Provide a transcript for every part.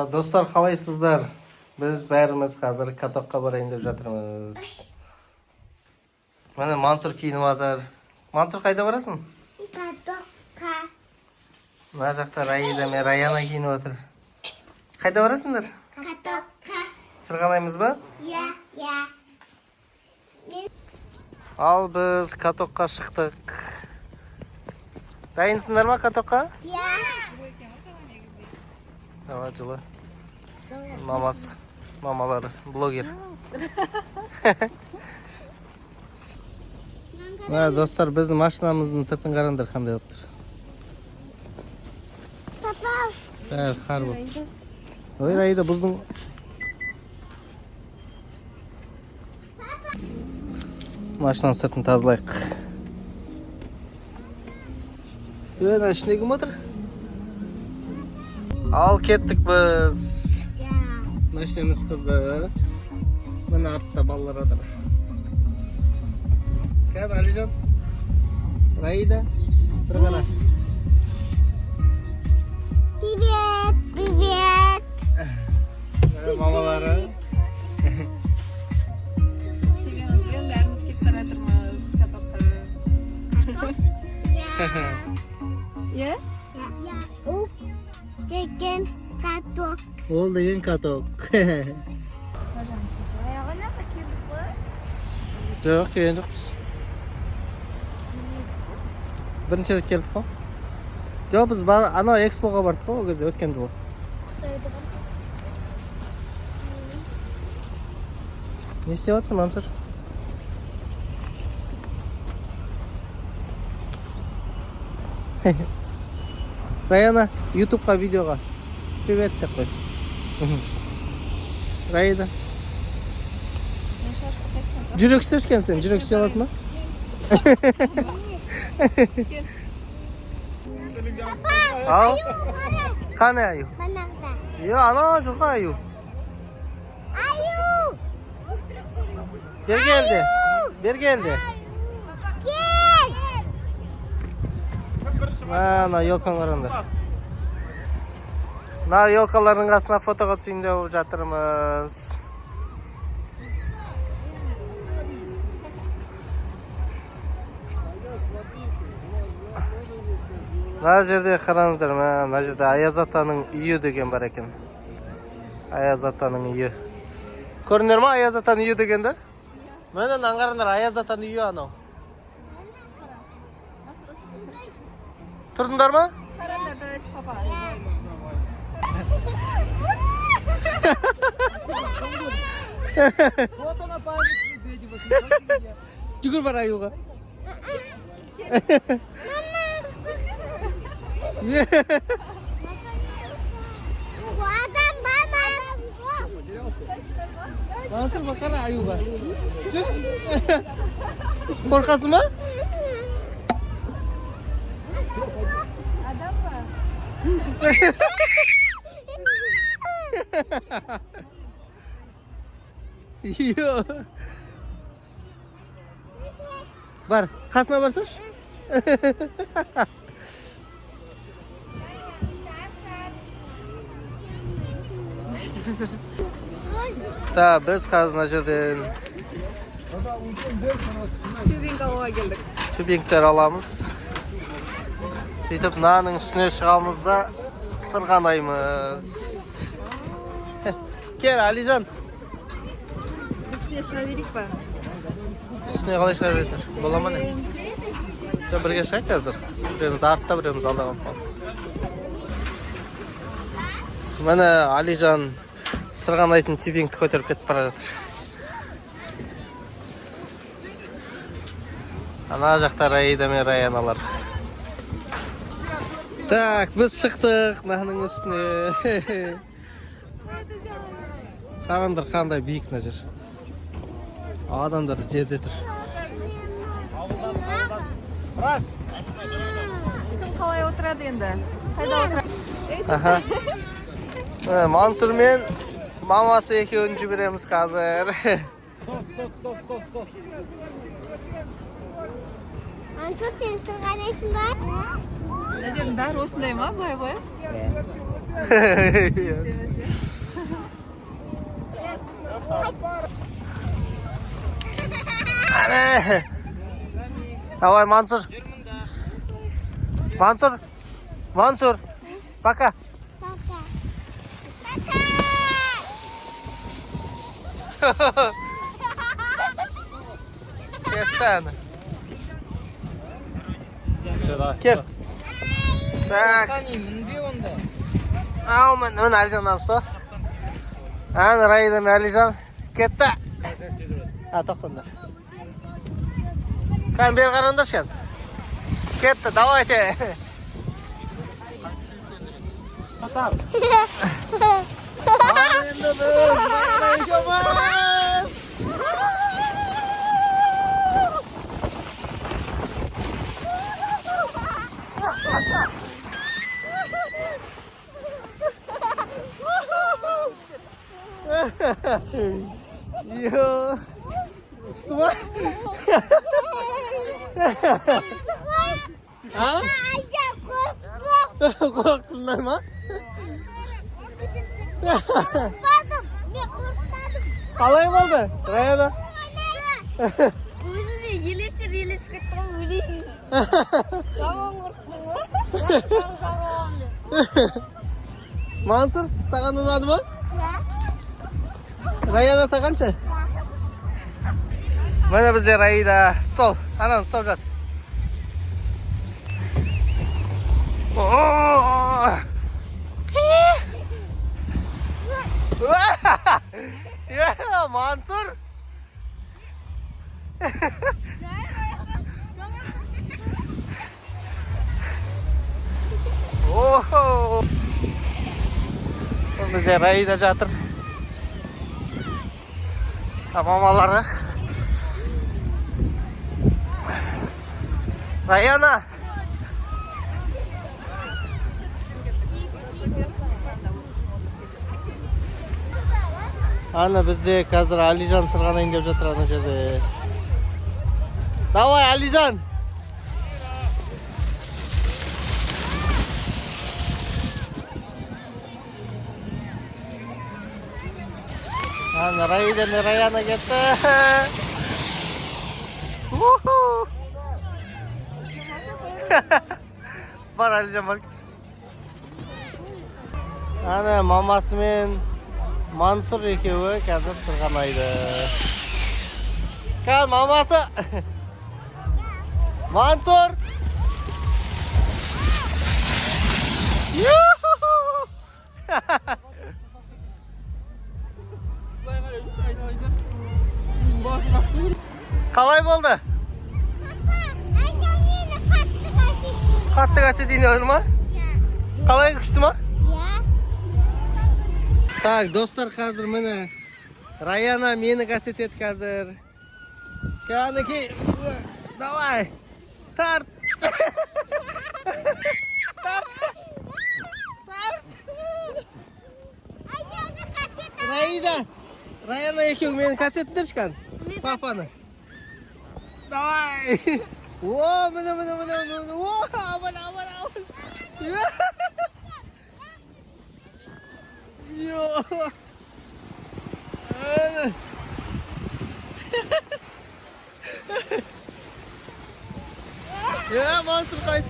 Достар, қалайсыздар? Біз бәріміз қазір катокқа барайын деп жатырмыз. Міне Мансұр киініп жатыр. Мансұр, қайда барасың? Катокқа. Мына жақта Раида мен Раяна киініп жатыр. Қайда барасыңдар? Катокқа. Сырғанаймыз ба? Я. Ал біз катокқа шықтық. Дайынсыңдар ма катокқа? Я. Ала жылы. Мамалары, блогер. Достар, біздің машинамыздың сыртын қараңдар қандай болып тұр. Папа. Қар болып. Ой, Раида, бұздың. Машинаның сыртын тазалайық. Өйна, ішінде кім отыр? Ал кеттік біз. Машинамыз қызды. Мына артта балалар отыр. Кән, Алижан? Раида? Бір ғана. Привет. Мамалары. Семьямызбен бәріміз кетіп бара жатырмыз катокқа. Иә? Ол деген каток. Ол деген каток. Аяғына келдік қой. Жоқ, келген жоқпыз. Бірінші рет келдік қой. Жоқ, біз анау экспоға бардық қой, ол кезде өткен жылы. Не істеп жатсың, Мансұр? Раяна, ютубқа видеоға привет деп қой. Раида. Жүрек істешкен сен, жүрек істей аласың ба? Ал? Қане аю? Манағда. Ана жүрға аю. Аю. Бер келді. Кел. Ана елканы қараңдар. Мына елкалардың қасына фотоға түсейін деп жатырмыз. Мына жерде қараңыздар, мына жерде Аяз атаның үйі деген бар екен. Аяз атаның үйі. Көрдіңдер ма Аяз атаның үйі дегенді? Менен аңғарыңдар, Аяз атаның үйі анау. Тұрдыңдар ма? Қараңдар, давайте папа. Жүгір бар аюға. Адам баба. Мансұр, бақара аюға. Жүр. Қорқасың ма? Адам ба? Йо. Бар, қасына барсаш? Та, біз қазына жерден Тюбинг алуға келдік. тюбингтер аламыз. Сөйтіп, мынаның үстіне шығамыз да сырғанаймыз. Кел, Алижан. Үстіне шыға берейік па? Үстіне қалай шыға бересіңдер? Бола ма не? Жоқ, бірге шығайық қазір. Біреуміз артта, біреуміз алда қаламыз. Міне Алижан сырғанайтын тюбингті көтеріп кетіп бара жатыр. Ана жақта Раида мен Раяналар. Так, біз шықтық мынаның үстіне. Қараңдар, қандай биік мына жер. Адамдар жерде тұр. Кім қалай отырады енді? Қайда отырады? Мансұр мен мамасы екеуін жібереміз қазір. Антон, сен сырғанайсың ба? Мына жердің бәрі осындай ма, былай? Давай, Мансур. Мансур. Пока. Пока. Кетсен. Кел. Так. Ал мен Алижандан ұста. Аны Раида мен Алижан кетті. Тоқтаңдар. Kan beri қараңдаршы kan. Кетті, давайте. Енді біз Райадан екеуміз. Yo. Что? Ha? Korktunlar mı? Korkmadım. Ne korkmadım. Қалай болды? Раяда? Өзі де елес кетті өлейін. Жаман қорқтың ба? Мансур, саған ұнады ма? Раяда сағанша? Міне бізде Раида стол. Ананы ұстап жат. Мансур. Бізде Раида жатыр. Мамалары. Раяна. Ана бізде қазір Алижан сырғанайын деп жатыр ана жерде. Давай, Алижан. Ана Раида мен Раяна кетті. Бар Алижан бар. Ана мамасы мен Мансур екеуі қазір сырғанайды. Kan мамасы. Мансур. Қалай болды? Қатты кәсет ойны ма? Қалай күшті ма? Так, достар, қазір мені Раяна мені кәсет ет қазір. Кәнеки, давай, тарт. Раида, Раяна екеуің мені кәсеттірші кән, папаны. Давай. О, міне. О, абан. Yo. Ya, Mansur kaç.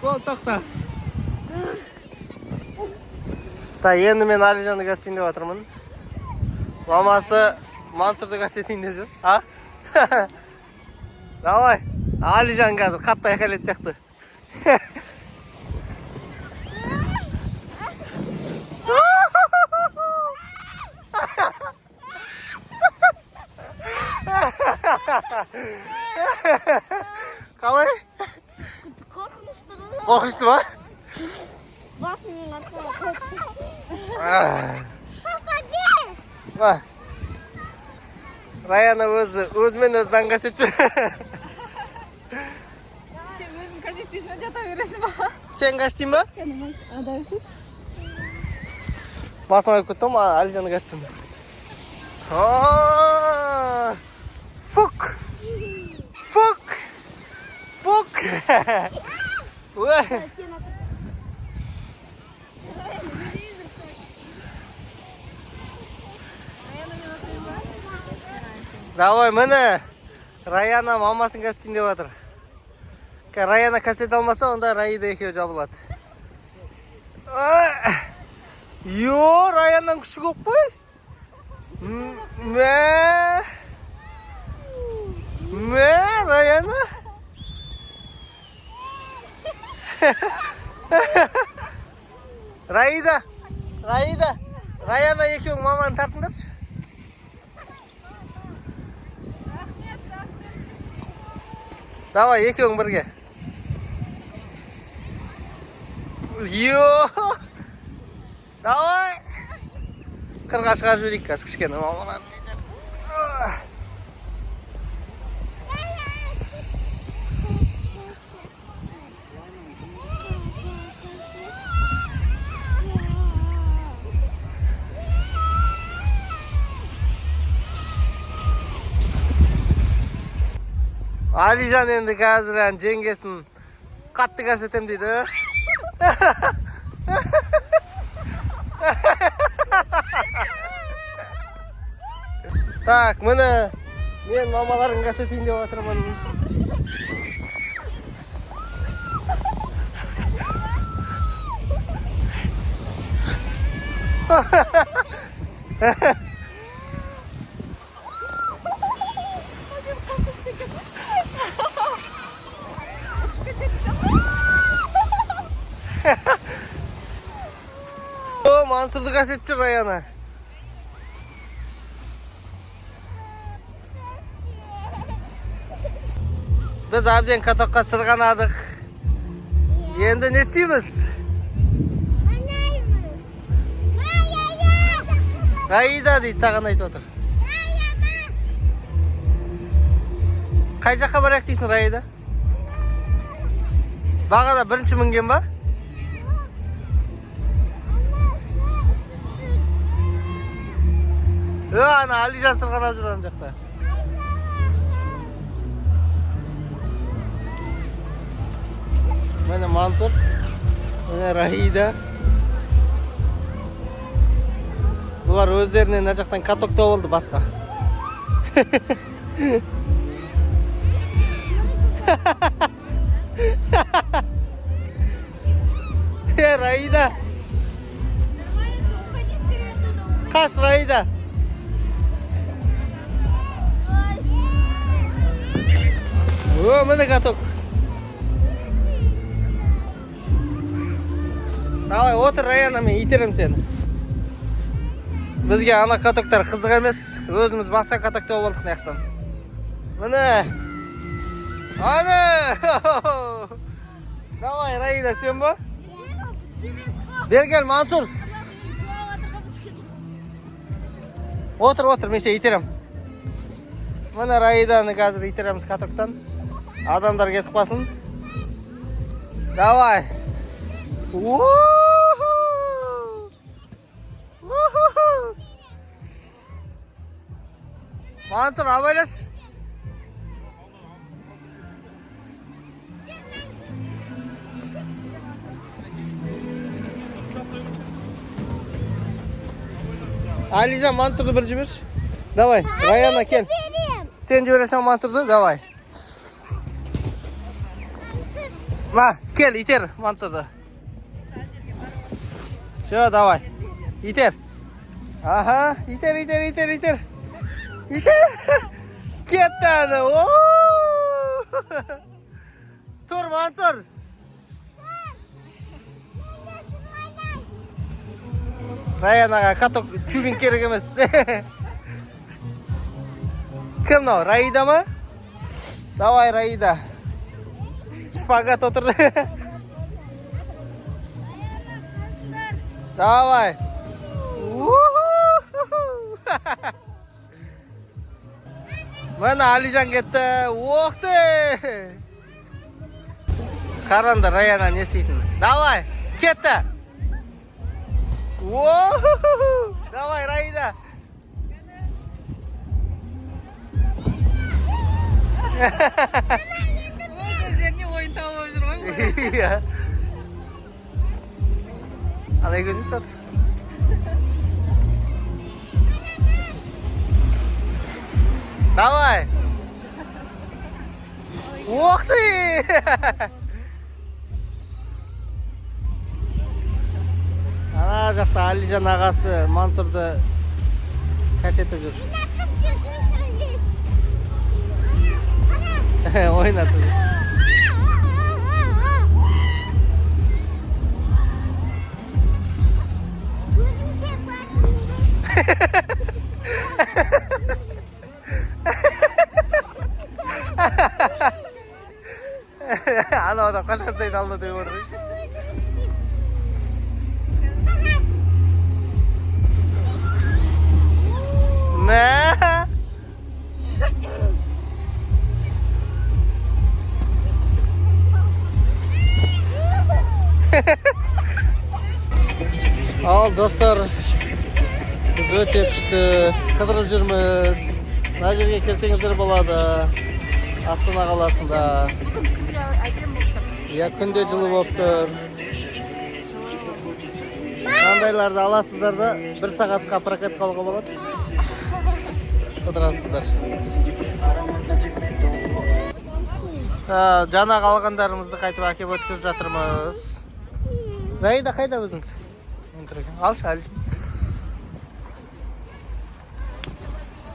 Бол, тоқта. Енді мен Алижанды кәсетейін деп жатырмын. Мамасы Мансурды кәсетейін деп жүр. А? Давай. Алижан қазір қатты айқайлет сияқты. Қалай? Қорқынышты ма? Басымның артына қорқынышты. Раяна өзімен өзі даңғасетті. Сен өзің қажеттесімен жата бересің ба? Сен қаштың ба? Адай сөйтші. Басым айып көттім, Алижанды қастым. Fuk. Fuk. Fuk. Wah. Давай, міне. Раяна мамасын кастин деп жатыр. Раяна кастет алмаса, онда Раида екеуі жабылады. Йо, Раяннан күші көп қой. Мә, Раяна. Раида. Раяна екеуің маманы тартыңдаршы. Давай, екеуің бірге. Йо! Давай! Қырға шығар жіберейік қазір кішкене мамалар. Алижан енді қазір жеңгесін қатты көрсетем дейді. Так, міне мен мамаларын көрсетейін деп отырмын. Мансұрды көрсетіп жүр Раяна. Біз әбден катокқа сырғанадық. Енді не істейміз? Раида дейді, саған айтып отыр. Қай жаққа барайық дейсің, Раида? Бағана бірінші мінген ба? Ана Алижан сырғанап жүр ана жақта. Міне Мансұр, міне Раида. Бұлар өздеріне мына жақтан каток тауып алды басқа. Раида. Қаш Раида. О, міне каток. Давай, отыр Раяна, мен итерем сені. Бізге ана катоктар қызық емес. Өзіміз басқа каток тауып алдық наяқтан. Міне. Ана! Давай, Раида, сен ба? Бергел, Мансұр. Отыр, мен сен итерем. Міне Раиданы қазір итереміз катоктан. Адамдар кетіп қалсын. Давай. Мансұр, абайлаш. Алижан, Мансұрды бір жіберші. Давай, Раяна, кел. Сен жібересің Мансұрды, давай. Ма, кел, итер Мансұрды. Все, давай. Итер. Ага, итер. Итер. Кетті аны. Тұр, Мансұр. Раянаға каток чубин керек емес. Кім мынау, Раида ма? Давай, Раида. Шпагат отырды. Давай. Міне Алижан кетті. Оқты. Қаранды Раяна не істейтін. Давай, кетті. Давай, Раида. Өздеріне ойын тауып жүр ғой. Iya. Alay gönül satır. Давай. Ух ты! Ана жақта Алижан ағасы Мансұрды кәшетіп жүр. Ойнатып жүр. Ана адам қашан сайын алды деп отырмын. Мә? Ал достар, біз өте күшті қыдырып жүрміз. Мына жерге келсеңіздер болады. Астана қаласында. Бүгін күнде әдем болып тұр. Иә, күнде жылы болып тұр. Қандайларды аласыздар да 1 сағатқа прокатқа алуға болады. Қыдырасыздар. Жана қалғандарымызды қайтып әкеп өткізіп жатырмыз. Райда қайда өзің? Алшы, Алиш.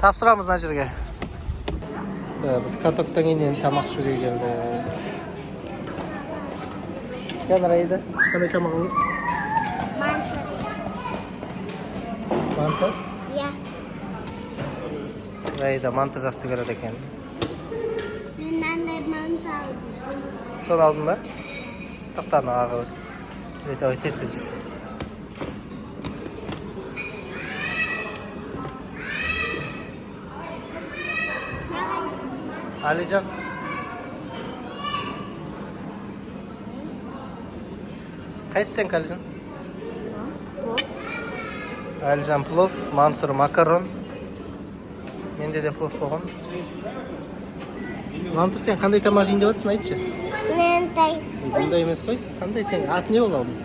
Тапсырамыз мына жерге. Біз катоктан кейін тамақ ішуге келдік. Қане Райда? Қандай тамақ алыпсың? Манты. Манты? Иә. Райда манты жақсы көреді екен. Мен мынандай манты алдым. Соны алдың ба? Тоқтаны аға өтіп. Ой, тез-тез жүр. Алижан. Қайсы сен Алижан? Алижан плов, Мансұр макарон. Менде де плов болған. Мансұр, сен қандай тамақ жейін деп отырсың, айтшы. Мынандай. Бұндай емес қой. Қандай сен? Аты не ол алдың?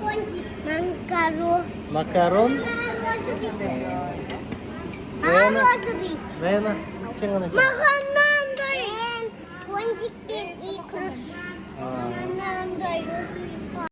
Макарон. Макарон. Ародоби. Райана, сен қандай тамақ? Мағанандай. Пончик пен икрыш. Мынандай.